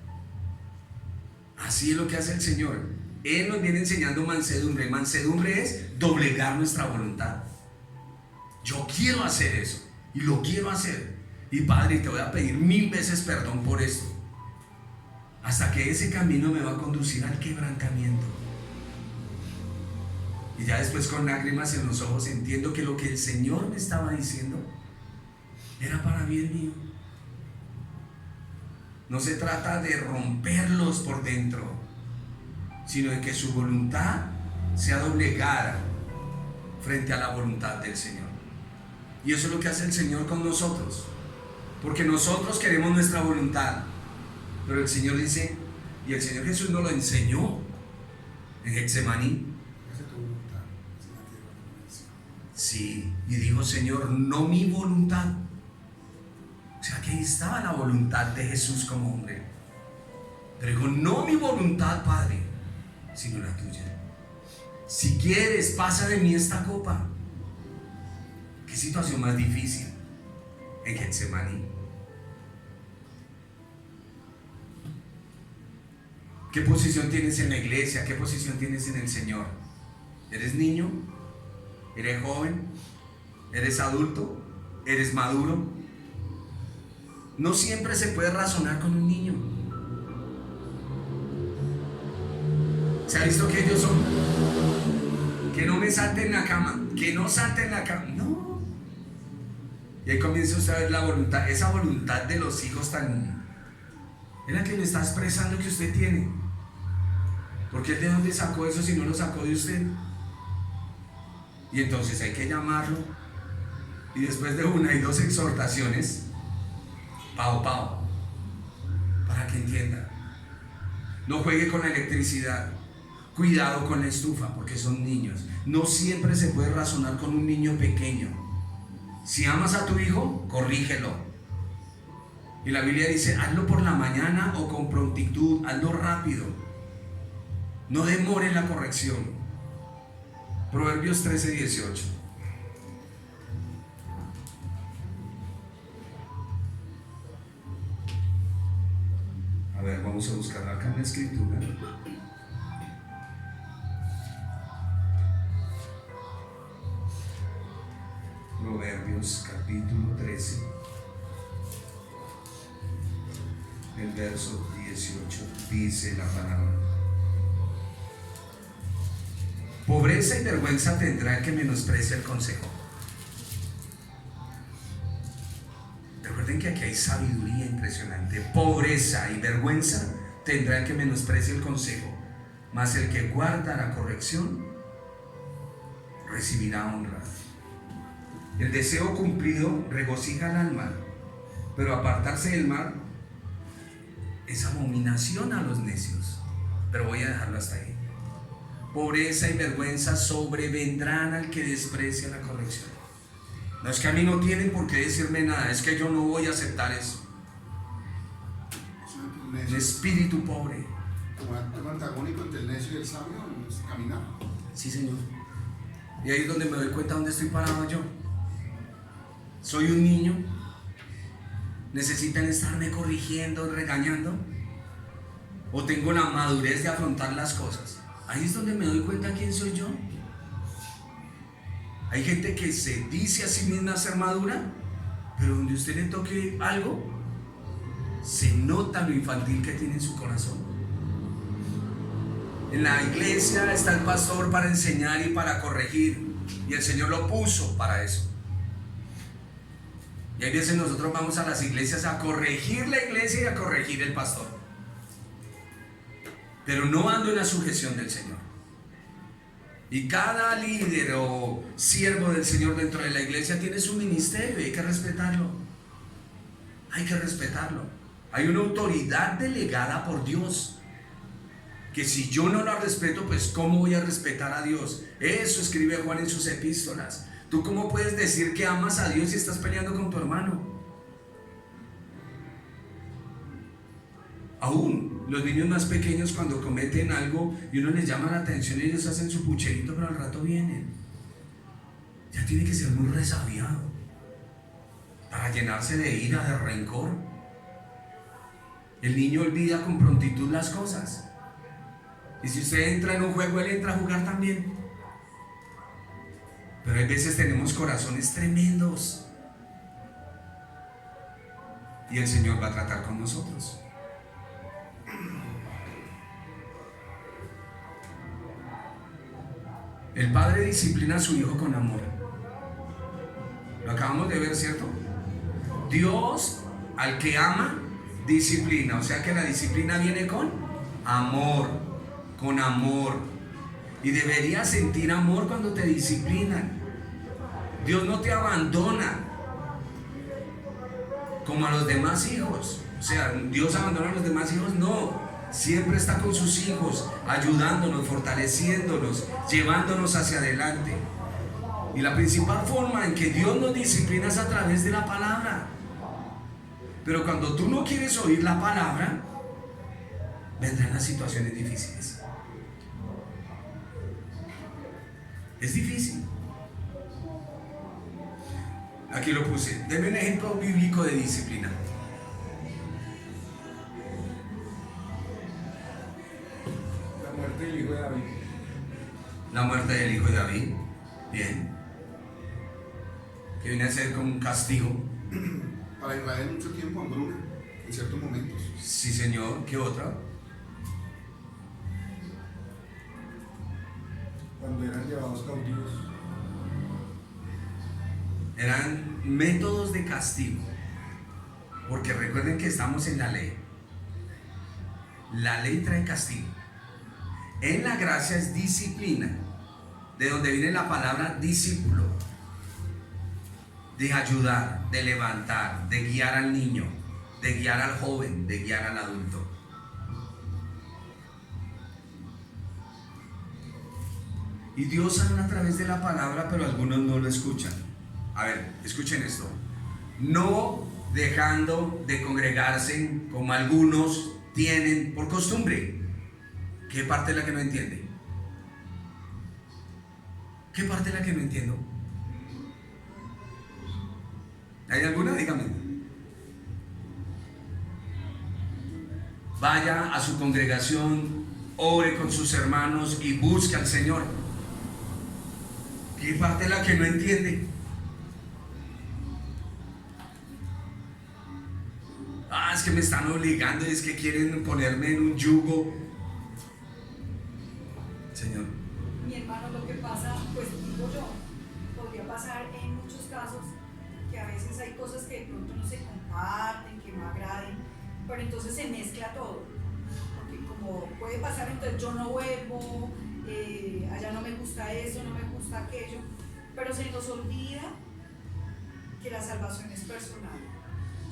Así es lo que hace el Señor. Él nos viene enseñando mansedumbre. Mansedumbre es doblegar nuestra voluntad. Yo quiero hacer eso y lo quiero hacer. Y Padre, te voy a pedir 1000 veces perdón por esto. Hasta que ese camino me va a conducir al quebrantamiento. Y ya después con lágrimas en los ojos entiendo que lo que el Señor me estaba diciendo era para bien mío. No se trata de romperlos por dentro, sino de que su voluntad sea doblegada frente a la voluntad del Señor. Y eso es lo que hace el Señor con nosotros, porque nosotros queremos nuestra voluntad, pero el Señor dice, y el Señor Jesús nos lo enseñó en Getsemaní. Sí, y dijo, Señor, no mi voluntad. O sea que ahí estaba la voluntad de Jesús como hombre. Pero dijo, no mi voluntad, Padre, sino la tuya. Si quieres, pasa de mí esta copa. Qué situación más difícil en Getsemaní. ¿Qué posición tienes en la iglesia? ¿Qué posición tienes en el Señor? ¿Eres niño? ¿Eres joven? ¿Eres adulto? ¿Eres maduro? No siempre se puede razonar con un niño. ¿Se ha visto que ellos son? Que no me salten la cama, que no salten la cama. No. Y ahí comienza usted a ver la voluntad, esa voluntad de los hijos tan... Es la que me está expresando que usted tiene. ¿Por qué de dónde sacó eso si no lo sacó de usted? Y entonces hay que llamarlo. Y después de 1 y 2 exhortaciones, pao, para que entienda. No juegue con la electricidad. Cuidado con la estufa, porque son niños. No siempre se puede razonar con un niño pequeño. Si amas a tu hijo, corrígelo. Y la Biblia dice, hazlo por la mañana o con prontitud, hazlo rápido. No demore la corrección. Proverbios 13:18. A ver, vamos a buscar acá en la escritura. Proverbios capítulo 13, el verso 18, dice la palabra: pobreza y vergüenza tendrá el que menosprecie el consejo. Recuerden que aquí hay sabiduría impresionante. Pobreza y vergüenza tendrá el que menosprecie el consejo, mas el que guarda la corrección recibirá honra. El deseo cumplido regocija el alma, pero apartarse del mal es abominación a los necios. Pero voy a dejarlo hasta ahí. Pobreza y vergüenza sobrevendrán al que desprecia la corrección. No es que a mí no tienen por qué decirme nada, es que yo no voy a aceptar eso. Un espíritu pobre. Como antagónico entre el necio y el sabio, es caminar. Sí, Señor. Y ahí es donde me doy cuenta dónde estoy parado yo. Soy un niño. ¿Necesitan estarme corrigiendo, regañando? ¿O tengo la madurez de afrontar las cosas? Ahí es donde me doy cuenta quién soy yo. Hay gente que se dice a sí misma ser madura, pero donde usted le toque algo, se nota lo infantil que tiene en su corazón. En la iglesia está el pastor para enseñar y para corregir, y el Señor lo puso para eso. Y hay veces nosotros vamos a las iglesias a corregir la iglesia y a corregir el pastor, pero no ando en la sujeción del Señor. Y cada líder o siervo del Señor dentro de la iglesia tiene su ministerio y hay que respetarlo. Hay que respetarlo. Hay una autoridad delegada por Dios, que si yo no la respeto, pues ¿cómo voy a respetar a Dios? Eso escribe Juan en sus epístolas. ¿Tú cómo puedes decir que amas a Dios si estás peleando con tu hermano? Aún los niños más pequeños, cuando cometen algo y uno les llama la atención, ellos hacen su pucherito, pero al rato vienen. Ya tiene que ser muy resabiado para llenarse de ira, de rencor. El niño olvida con prontitud las cosas. Y si usted entra en un juego, él entra a jugar también. Pero hay veces tenemos corazones tremendos. y el Señor va a tratar con nosotros. El padre disciplina a su hijo con amor. Lo acabamos de ver, ¿cierto? Dios al que ama, disciplina. O sea que la disciplina viene con amor. Con amor. Y deberías sentir amor cuando te disciplinan. Dios no te abandona como a los demás hijos. O sea, Dios abandona a los demás hijos, no. Siempre está con sus hijos, ayudándonos, fortaleciéndonos, llevándonos hacia adelante. Y la principal forma en que Dios nos disciplina es a través de la palabra. Pero cuando tú no quieres oír la palabra, vendrán las situaciones difíciles. Es difícil. Aquí lo puse. Deme un ejemplo bíblico de disciplina. La muerte del hijo de David. La muerte del hijo de David. Bien. Que viene a ser como un castigo. Para Israel mucho tiempo hambruna, en ciertos momentos. Sí, Señor. ¿Qué otra? Cuando eran llevados cautivos. Eran métodos de castigo. Porque recuerden que estamos en la ley. La ley trae castigo. En la gracia es disciplina. De donde viene la palabra discípulo. De ayudar, de levantar, de guiar al niño, de guiar al joven, de guiar al adulto. Y Dios habla a través de la palabra, pero algunos no lo escuchan. A ver, escuchen esto. No dejando de congregarse como algunos tienen por costumbre. ¿Qué parte es la que no entiende? ¿Qué parte es la que no entiendo? ¿Hay alguna? Dígame. Vaya a su congregación, ore con sus hermanos y busque al Señor. ¿Qué parte es la que no entiende? Es que me están obligando, es que quieren ponerme en un yugo. Señor. Mi hermano, lo que pasa, pues digo yo, podría pasar en muchos casos que a veces hay cosas que de pronto no se comparten, que no agraden, pero entonces se mezcla todo. Porque como puede pasar, entonces yo no vuelvo, allá no me gusta eso, no me gusta aquello, pero se nos olvida que la salvación es personal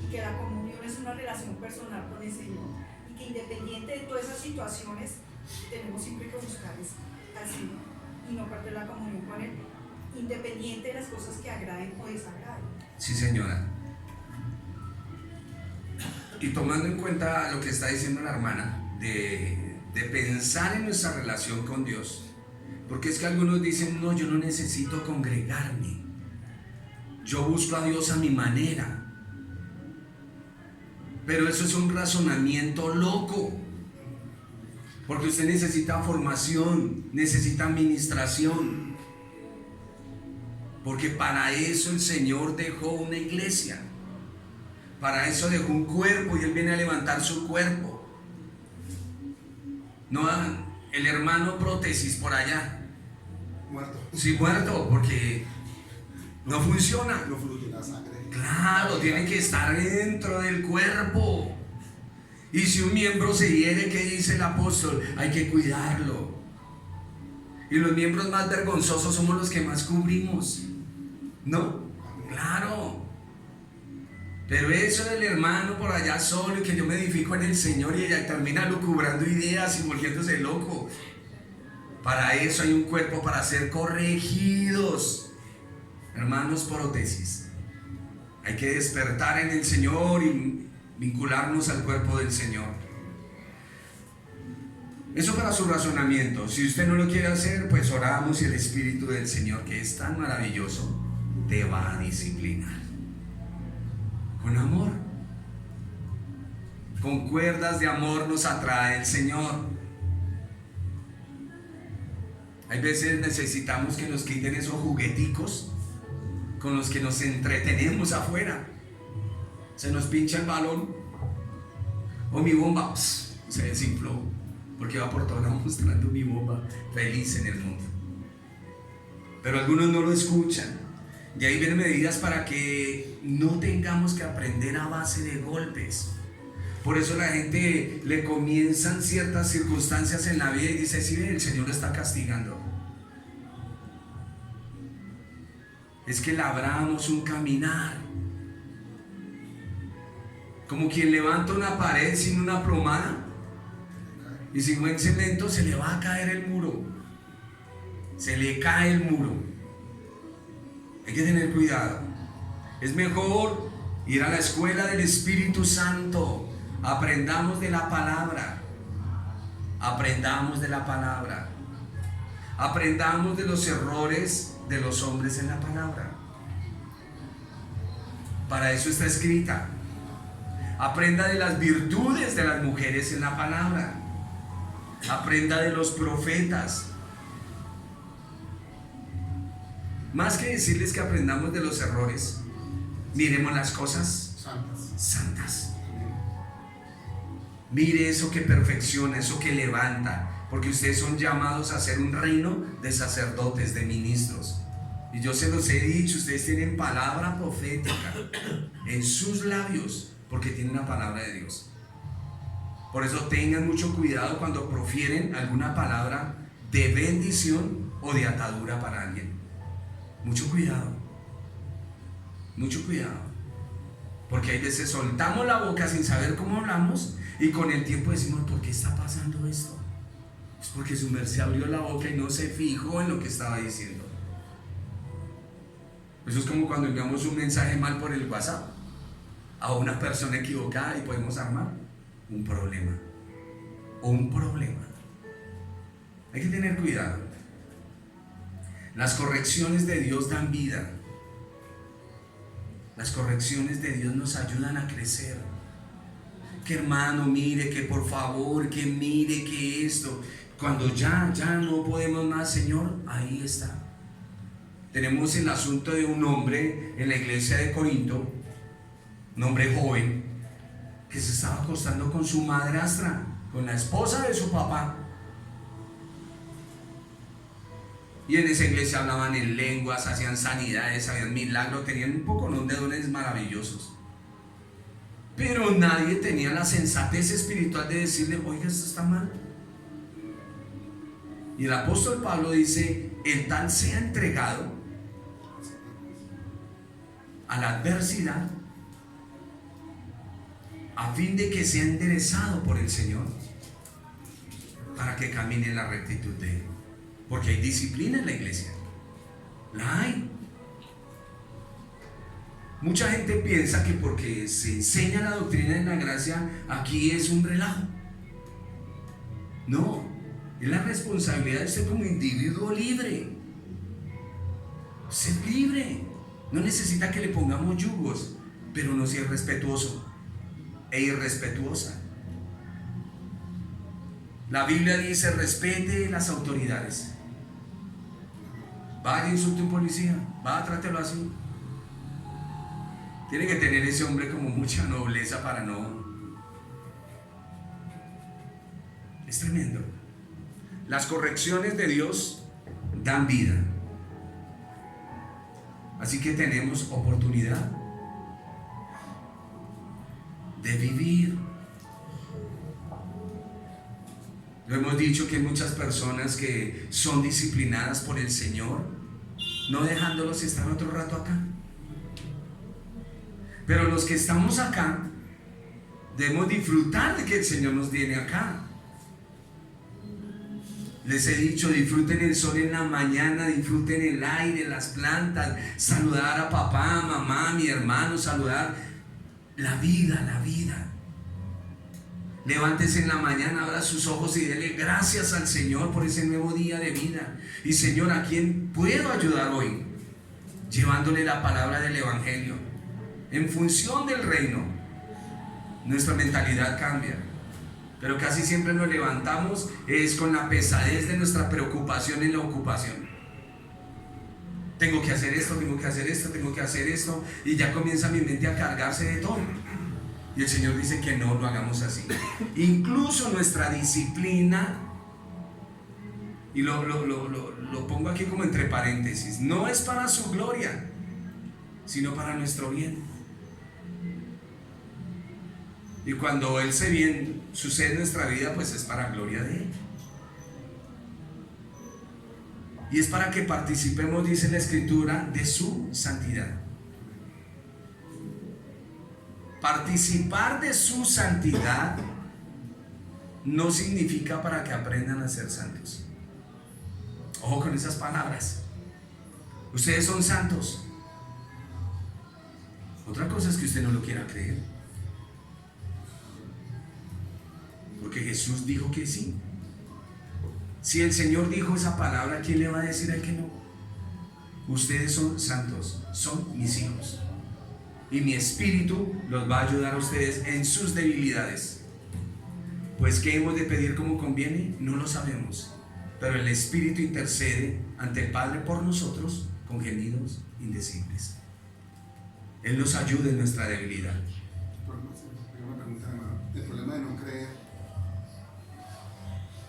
y que la comunión es una relación personal con el Señor y que independiente de todas esas situaciones tenemos siempre que buscar al Señor y no perder la comunión con Él, independiente de las cosas que agraden o desagraden. Sí, señora. Y tomando en cuenta lo que está diciendo la hermana, de pensar en nuestra relación con Dios, porque es que algunos dicen, no, yo no necesito congregarme, yo busco a Dios a mi manera. Pero eso es un razonamiento loco, porque usted necesita formación, necesita administración, porque para eso el Señor dejó una iglesia, para eso dejó un cuerpo y Él viene a levantar su cuerpo. No, el hermano prótesis por allá, Muerto. sí, muerto, porque no funciona. No fluye la sangre. Claro, tiene que estar dentro del cuerpo. Y si un miembro se hiere, ¿qué dice el apóstol? Hay que cuidarlo. Y los miembros más vergonzosos somos los que más cubrimos, ¿no? Claro. Pero eso del hermano por allá solo y que yo me edifico en el Señor y ella termina lucubrando ideas y volviéndose loco. Para eso hay un cuerpo para ser corregidos. Hermanos, prótesis. Hay que despertar en el Señor y vincularnos al cuerpo del Señor. Eso para su razonamiento. Si usted no lo quiere hacer, pues oramos y el Espíritu del Señor, que es tan maravilloso, te va a disciplinar. Con amor. Con cuerdas de amor nos atrae el Señor. Hay veces necesitamos que nos quiten esos jugueticos con los que nos entretenemos afuera. Se nos pincha el balón. O mi bomba se desinfló. Porque va por todo lado mostrando mi bomba feliz en el mundo. Pero algunos no lo escuchan. Y ahí vienen medidas para que no tengamos que aprender a base de golpes. Por eso la gente le comienzan ciertas circunstancias en la vida y dice: sí, el Señor lo está castigando. Es que labramos un caminar. Como quien levanta una pared sin una plomada y sin buen cemento, se le va a caer el muro. Se le cae el muro. Hay que tener cuidado. Es mejor ir a la escuela del Espíritu Santo. Aprendamos de la palabra. Aprendamos de la palabra. Aprendamos de los errores de los hombres en la palabra. Para eso está escrita. Aprenda de las virtudes de las mujeres en la palabra. Aprenda de los profetas. Más que decirles que aprendamos de los errores, miremos las cosas santas. Mire eso que perfecciona, eso que levanta, porque ustedes son llamados a ser un reino de sacerdotes, de ministros. Y yo se los he dicho, ustedes tienen palabra profética en sus labios, porque tienen la palabra de Dios. Por eso tengan mucho cuidado cuando profieren alguna palabra de bendición o de atadura para alguien. Mucho cuidado, porque hay veces soltamos la boca sin saber cómo hablamos y con el tiempo decimos: ¿por qué está pasando esto? Es porque su merced abrió la boca y no se fijó en lo que estaba diciendo. Eso es como cuando enviamos un mensaje mal por el WhatsApp a una persona equivocada y podemos armar un problema. Hay que tener cuidado. Las correcciones de Dios dan vida. Las correcciones de Dios nos ayudan a crecer. Que hermano, mire, que por favor, que mire, que esto. Cuando ya no podemos más, Señor, ahí está. Tenemos el asunto de un hombre en la iglesia de Corinto, un hombre joven, que se estaba acostando con su madrastra, con la esposa de su papá. Y en esa iglesia hablaban en lenguas, hacían sanidades, hacían milagros, tenían un poco de dones maravillosos. Pero nadie tenía la sensatez espiritual de decirle: oiga, esto está mal. Y el apóstol Pablo dice: el tal sea entregado a la adversidad a fin de que sea enderezado por el Señor, para que camine en la rectitud de Él. Porque hay disciplina en la iglesia. La hay. Mucha gente piensa que porque se enseña la doctrina de la gracia, aquí es un relajo. No, es la responsabilidad de usted como individuo libre. Usted es libre. No necesita que le pongamos yugos, pero no sea irrespetuoso e irrespetuosa. La Biblia dice: respete las autoridades. Vaya, insulte a un policía, vaya, trátelo así. Tiene que tener ese hombre como mucha nobleza para no. Es tremendo. Las correcciones de Dios dan vida. Así que tenemos oportunidad de vivir. Lo hemos dicho que hay muchas personas que son disciplinadas por el Señor, no dejándolos estar otro rato acá. Pero los que estamos acá debemos disfrutar de que el Señor nos tiene acá. Les he dicho: disfruten el sol en la mañana, disfruten el aire, las plantas, saludar a papá, mamá, mi hermano, saludar la vida. Levántese en la mañana, abra sus ojos y dele gracias al Señor por ese nuevo día de vida. Y Señor, ¿a quién puedo ayudar hoy? Llevándole la palabra del Evangelio. En función del reino, nuestra mentalidad cambia. Pero casi siempre nos levantamos es con la pesadez de nuestra preocupación en la ocupación. Tengo que hacer esto, tengo que hacer esto, tengo que hacer esto, y ya comienza mi mente a cargarse de todo. Y el Señor dice que no lo hagamos así. Incluso nuestra disciplina, y lo pongo aquí como entre paréntesis, no es para su gloria, sino para nuestro bien. Y cuando ese bien sucede en nuestra vida, pues es para gloria de Él. Y es para que participemos, dice la Escritura, de su santidad. Participar de su santidad no significa para que aprendan a ser santos. Ojo con esas palabras. Ustedes son santos. Otra cosa es que usted no lo quiera creer. Porque Jesús dijo que sí. Si el Señor dijo esa palabra, ¿quién le va a decir al que no? Ustedes son santos, son mis hijos. Y mi espíritu los va a ayudar a ustedes en sus debilidades. Pues ¿qué hemos de pedir como conviene? No lo sabemos. Pero el Espíritu intercede ante el Padre por nosotros con gemidos indecibles. Él nos ayuda en nuestra debilidad. El problema de no creer,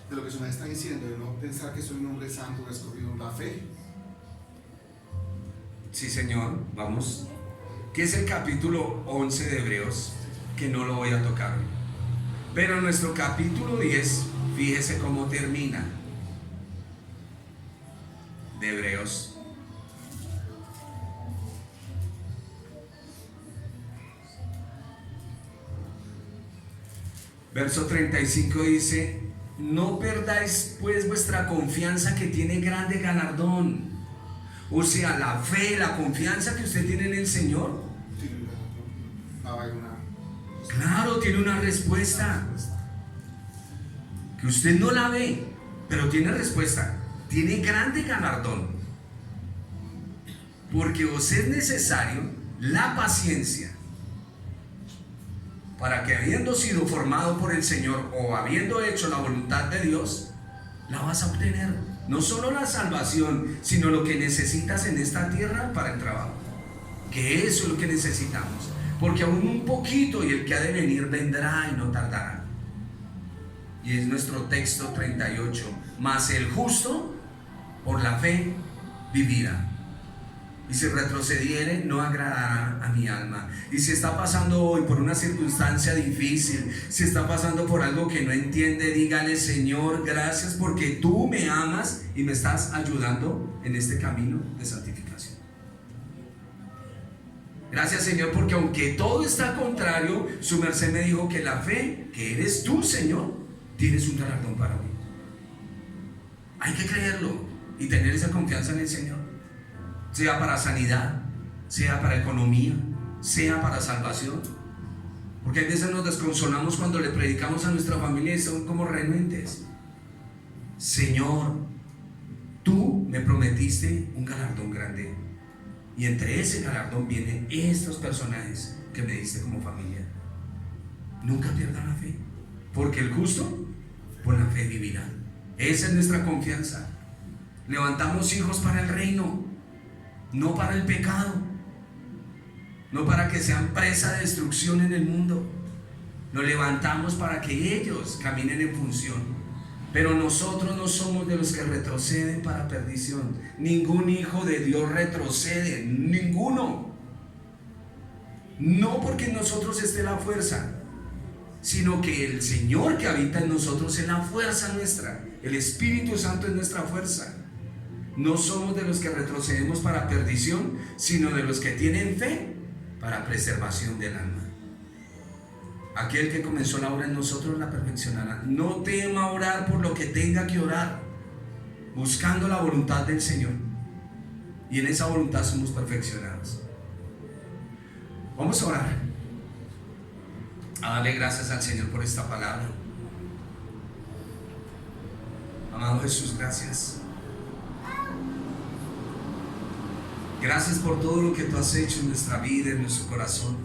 de lo que se me está diciendo, de no pensar que soy un hombre santo, escogido, la fe. Sí, Señor, vamos. Que es el capítulo 11 de Hebreos, que no lo voy a tocar. Pero nuestro capítulo 10, fíjese cómo termina. De Hebreos. Verso 35 dice: no perdáis pues vuestra confianza, que tiene grande galardón. O sea, la fe, la confianza que usted tiene en el Señor, claro, tiene una respuesta que usted no la ve, pero tiene respuesta. Tiene grande galardón, porque os es necesario la paciencia, para que habiendo sido formado por el Señor, o habiendo hecho la voluntad de Dios, la vas a obtener. No solo la salvación, sino lo que necesitas en esta tierra para el trabajo. Que eso es lo que necesitamos. Porque aún un poquito, y el que ha de venir vendrá y no tardará. Y es nuestro texto 38. Mas el justo por la fe vivirá. Y si retrocediere, no agradará a mi alma. Y si está pasando hoy por una circunstancia difícil, si está pasando por algo que no entiende, dígale: Señor, gracias porque tú me amas y me estás ayudando en este camino de santificación. Gracias, Señor, porque aunque todo está contrario, su merced me dijo que la fe, que eres tú, Señor, tienes un galardón para mí. Hay que creerlo y tener esa confianza en el Señor. Sea para sanidad, sea para economía, sea para salvación. Porque a veces nos desconsolamos cuando le predicamos a nuestra familia y son como renuentes. Señor, tú me prometiste un galardón grande, y entre ese galardón vienen estos personajes que me diste como familia. Nunca pierdan la fe, porque el justo por la fe vivirá. Esa es nuestra confianza. Levantamos hijos para el reino, no para el pecado, no para que sean presa de destrucción en el mundo. Lo levantamos para que ellos caminen en función. Pero nosotros no somos de los que retroceden para perdición. Ningún hijo de Dios retrocede, ninguno. No porque en nosotros esté la fuerza, sino que el Señor que habita en nosotros es la fuerza nuestra. El Espíritu Santo es nuestra fuerza. No somos de los que retrocedemos para perdición, sino de los que tienen fe para preservación del alma. Aquel que comenzó la obra en nosotros la perfeccionará. No tema orar por lo que tenga que orar, buscando la voluntad del Señor, y en esa voluntad somos perfeccionados. Vamos a orar, a darle gracias al Señor por esta palabra. Amado Jesús, gracias. Gracias por todo lo que tú has hecho en nuestra vida, en nuestro corazón.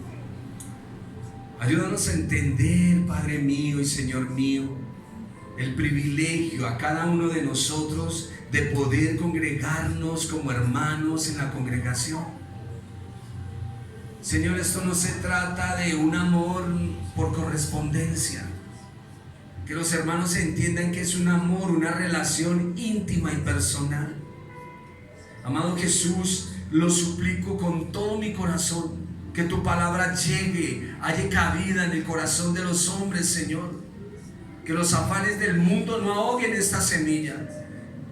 Ayúdanos a entender, Padre mío y Señor mío, el privilegio a cada uno de nosotros de poder congregarnos como hermanos en la congregación. Señor, esto no se trata de un amor por correspondencia. Que los hermanos entiendan que es un amor, una relación íntima y personal. Amado Jesús, lo suplico con todo mi corazón, que tu palabra llegue, haya cabida en el corazón de los hombres, Señor. Que los afanes del mundo no ahoguen esta semilla.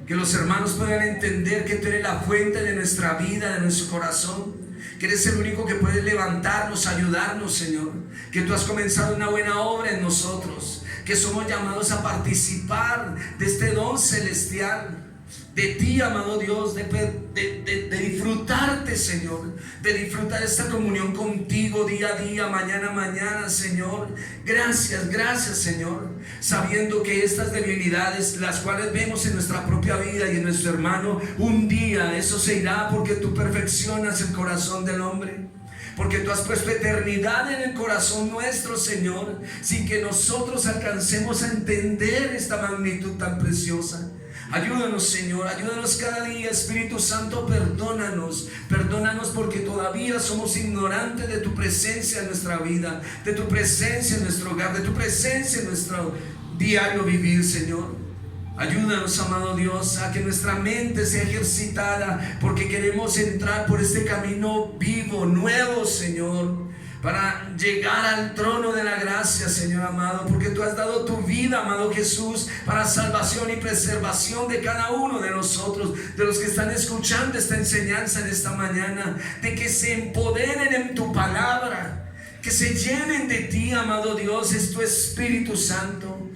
Que los hermanos puedan entender que tú eres la fuente de nuestra vida, de nuestro corazón. Que eres el único que puede levantarnos, ayudarnos, Señor. Que tú has comenzado una buena obra en nosotros. Que somos llamados a participar de este don celestial. De ti, amado Dios, de disfrutarte, Señor, de disfrutar esta comunión contigo día a día, mañana a mañana, Señor. Gracias, gracias, Señor, sabiendo que estas debilidades, las cuales vemos en nuestra propia vida y en nuestro hermano, un día eso se irá, porque tú perfeccionas el corazón del hombre. Porque tú has puesto eternidad en el corazón nuestro, Señor, sin que nosotros alcancemos a entender esta magnitud tan preciosa. Ayúdanos, Señor, ayúdanos cada día, Espíritu Santo, perdónanos porque todavía somos ignorantes de tu presencia en nuestra vida, de tu presencia en nuestro hogar, de tu presencia en nuestro diario vivir, Señor. Ayúdanos, amado Dios, a que nuestra mente sea ejercitada, porque queremos entrar por este camino vivo, nuevo, Señor, para llegar al trono de la gracia, Señor amado, porque tú has dado tu vida, amado Jesús, para salvación y preservación de cada uno de nosotros, de los que están escuchando esta enseñanza en esta mañana, de que se empoderen en tu palabra, que se llenen de ti, amado Dios. Es tu Espíritu Santo,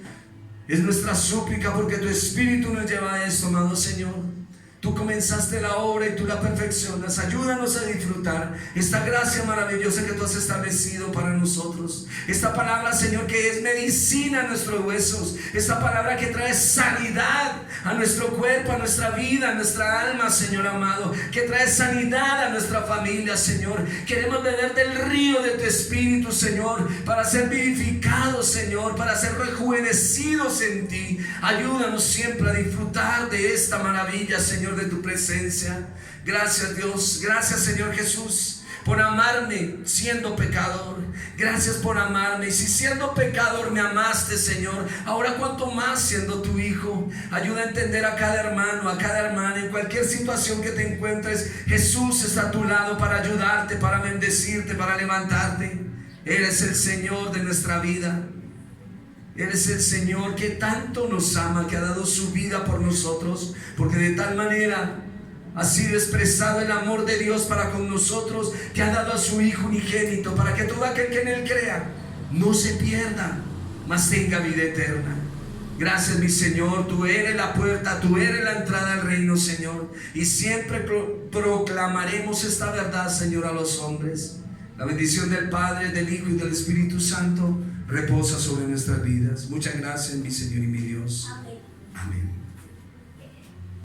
es nuestra súplica, porque tu Espíritu nos lleva a esto, amado Señor. Tú comenzaste la obra y tú la perfeccionas. Ayúdanos a disfrutar esta gracia maravillosa que tú has establecido para nosotros. Esta palabra, Señor, que es medicina a nuestros huesos. Esta palabra que trae sanidad a nuestro cuerpo, a nuestra vida, a nuestra alma, Señor amado. Que trae sanidad a nuestra familia, Señor. Queremos beber del río de tu Espíritu, Señor, para ser vivificados, Señor, para ser rejuvenecidos en ti. Ayúdanos siempre a disfrutar de esta maravilla, Señor, de tu presencia. Gracias, Dios. Gracias, Señor Jesús, por amarme siendo pecador. Gracias por amarme. Y si siendo pecador me amaste, Señor, ahora cuánto más siendo tu hijo. Ayuda a entender a cada hermano, a cada hermana, en cualquier situación que te encuentres. Jesús está a tu lado para ayudarte, para bendecirte, para levantarte. Eres el Señor de nuestra vida. Eres el Señor que tanto nos ama, que ha dado su vida por nosotros, porque de tal manera ha sido expresado el amor de Dios para con nosotros, que ha dado a su Hijo unigénito, para que todo aquel que en Él crea no se pierda, mas tenga vida eterna. Gracias, mi Señor. Tú eres la puerta, tú eres la entrada al reino, Señor, y siempre proclamaremos esta verdad, Señor, a los hombres. La bendición del Padre, del Hijo y del Espíritu Santo reposa sobre nuestras vidas. Muchas gracias, mi Señor y mi Dios. Amén. Amén.